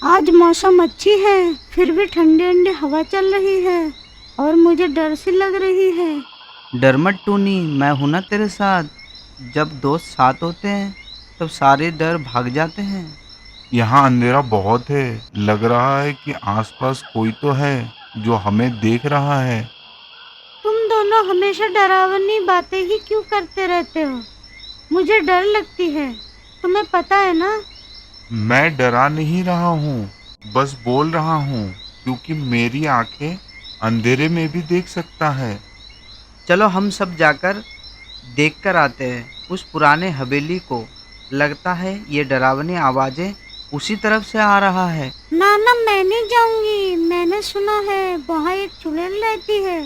आज मौसम अच्छी है, फिर भी ठंडी ठंडी हवा चल रही है और मुझे डर सी लग रही है। डर मत टूनी, मैं हूं ना तेरे साथ। जब दोस्त साथ होते हैं तब सारे डर भाग जाते हैं। यहाँ अंधेरा बहुत है। लग रहा है कि आसपास कोई तो है जो हमें देख रहा है। तुम दोनों हमेशा डरावनी बातें ही क्यों करते रहते हो? मुझे डर लगती है, तुम्हें पता है ना। मैं डरा नहीं रहा हूँ, बस बोल रहा हूँ क्योंकि मेरी आंखें अंधेरे में भी देख सकता है। चलो हम सब जाकर देख कर आते हैं उस पुराने हवेली को। लगता है ये डरावनी आवाजें उसी तरफ से आ रहा है। ना ना, मैं नहीं जाऊंगी। मैंने सुना है वहाँ एक चुड़ैल रहती है।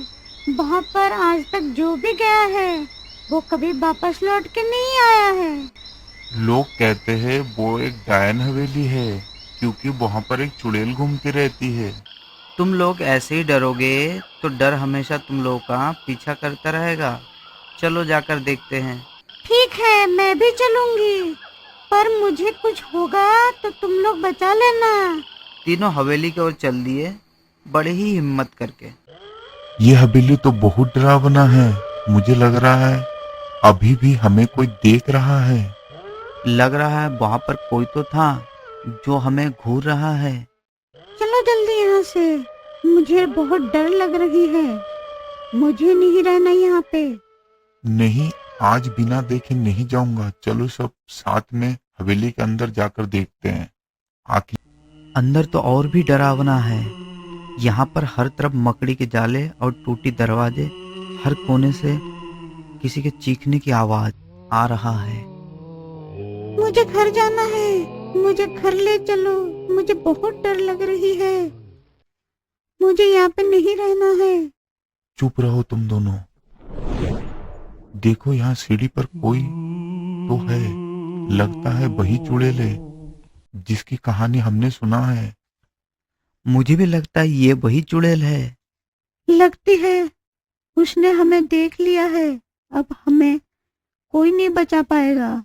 वहाँ पर आज तक जो भी गया है वो कभी वापस लौट के नहीं आया है। लोग कहते हैं वो एक डायन हवेली है क्योंकि वहाँ पर एक चुड़ैल घूमती रहती है। तुम लोग ऐसे ही डरोगे तो डर हमेशा तुम लोगों का पीछा करता रहेगा। चलो जाकर देखते हैं। ठीक है, मैं भी चलूंगी, पर मुझे कुछ होगा तो तुम लोग बचा लेना। तीनों हवेली की ओर चल दिए, बड़े ही हिम्मत करके। ये हवेली तो बहुत डरावना है। मुझे लग रहा है अभी भी हमें कोई देख रहा है। लग रहा है वहां पर कोई तो था जो हमें घूर रहा है। चलो जल्दी यहाँ से, मुझे बहुत डर लग रही है। मुझे नहीं रहना यहाँ पे। नहीं, आज बिना देखे नहीं जाऊंगा। चलो सब साथ में हवेली के अंदर जाकर देखते हैं। आखिर अंदर तो और भी डरावना है। यहाँ पर हर तरफ मकड़ी के जाले और टूटी दरवाजे। हर कोने से किसी के चीखने की आवाज आ रहा है। मुझे घर जाना है, मुझे घर ले चलो। मुझे बहुत डर लग रही है, मुझे यहाँ पे नहीं रहना है। चुप रहो तुम दोनों। देखो यहाँ सीढ़ी पर कोई तो है। लगता है वही चुड़ैल है जिसकी कहानी हमने सुना है। मुझे भी लगता है ये वही चुड़ैल है। लगती है उसने हमें देख लिया है। अब हमें कोई नहीं बचा पाएगा।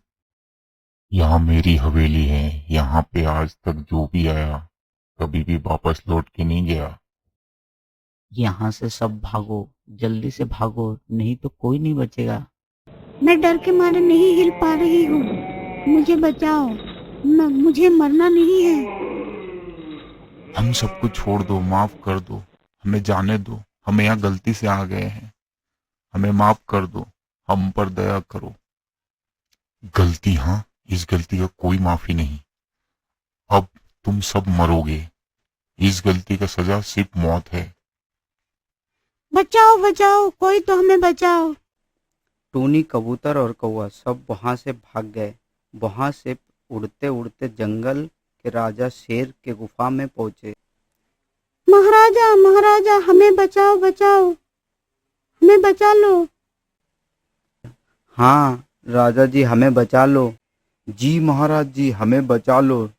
यहाँ मेरी हवेली है। यहाँ पे आज तक जो भी आया कभी भी वापस लौट के नहीं गया। यहाँ से सब भागो, जल्दी से भागो, नहीं तो कोई नहीं बचेगा। मैं डर के मारे नहीं हिल पा रही हूँ, मुझे बचाओ। मुझे मरना नहीं है। हम सबको छोड़ दो, माफ कर दो, हमें जाने दो। हम यहाँ गलती से आ गए हैं, हमें माफ कर दो, हम पर दया करो। गलती? हाँ, इस गलती का कोई माफी नहीं। अब तुम सब मरोगे। इस गलती का सजा सिर्फ मौत है। बचाओ बचाओ, कोई तो हमें बचाओ। टूनी, कबूतर और कौवा सब वहां से भाग गए। वहां से उड़ते उड़ते जंगल के राजा शेर के गुफा में पहुंचे। महाराजा महाराजा, हमें बचाओ बचाओ, हमें बचा लो। हाँ राजा जी, हमें बचा लो। जी महाराज जी, हमें बचा लो,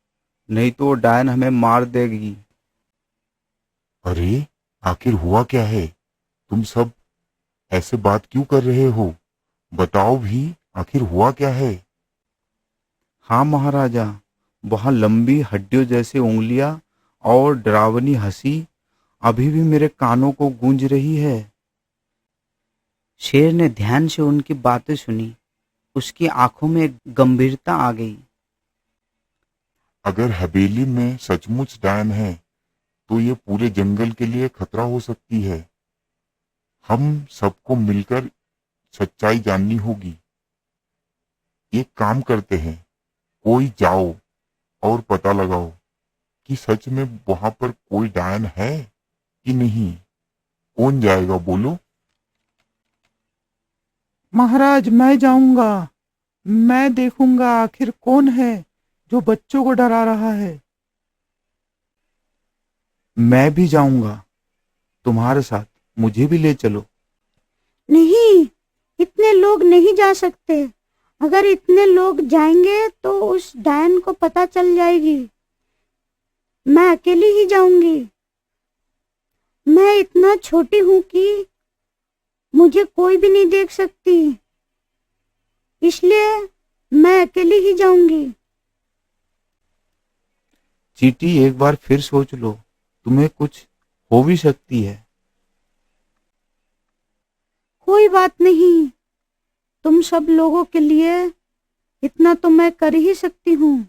नहीं तो वो डायन हमें मार देगी। अरे, आखिर हुआ क्या है? तुम सब ऐसे बात क्यों कर रहे हो? बताओ भी, आखिर हुआ क्या है? हाँ महाराजा, वहाँ लंबी हड्डियों जैसी उंगलियां और डरावनी हंसी अभी भी मेरे कानों को गूंज रही है। शेर ने ध्यान से उनकी बातें सुनी। उसकी आंखों में एक गंभीरता आ गई। अगर हवेली में सचमुच डायन है तो ये पूरे जंगल के लिए खतरा हो सकती है। हम सबको मिलकर सच्चाई जाननी होगी। एक काम करते हैं, कोई जाओ और पता लगाओ कि सच में वहां पर कोई डायन है कि नहीं। कौन जाएगा, बोलो? महाराज, मैं जाऊंगा। मैं देखूंगा आखिर कौन है जो बच्चों को डरा रहा है। मैं भी जाऊंगा तुम्हारे साथ, मुझे भी ले चलो। नहीं, इतने लोग नहीं जा सकते। अगर इतने लोग जाएंगे तो उस डायन को पता चल जाएगी। मैं अकेली ही जाऊंगी। मैं इतना छोटी हूँ कि मुझे कोई भी नहीं देख सकती, इसलिए मैं अकेली ही जाऊंगी। चींटी, एक बार फिर सोच लो, तुम्हें कुछ हो भी सकती है। कोई बात नहीं, तुम सब लोगों के लिए इतना तो मैं कर ही सकती हूँ।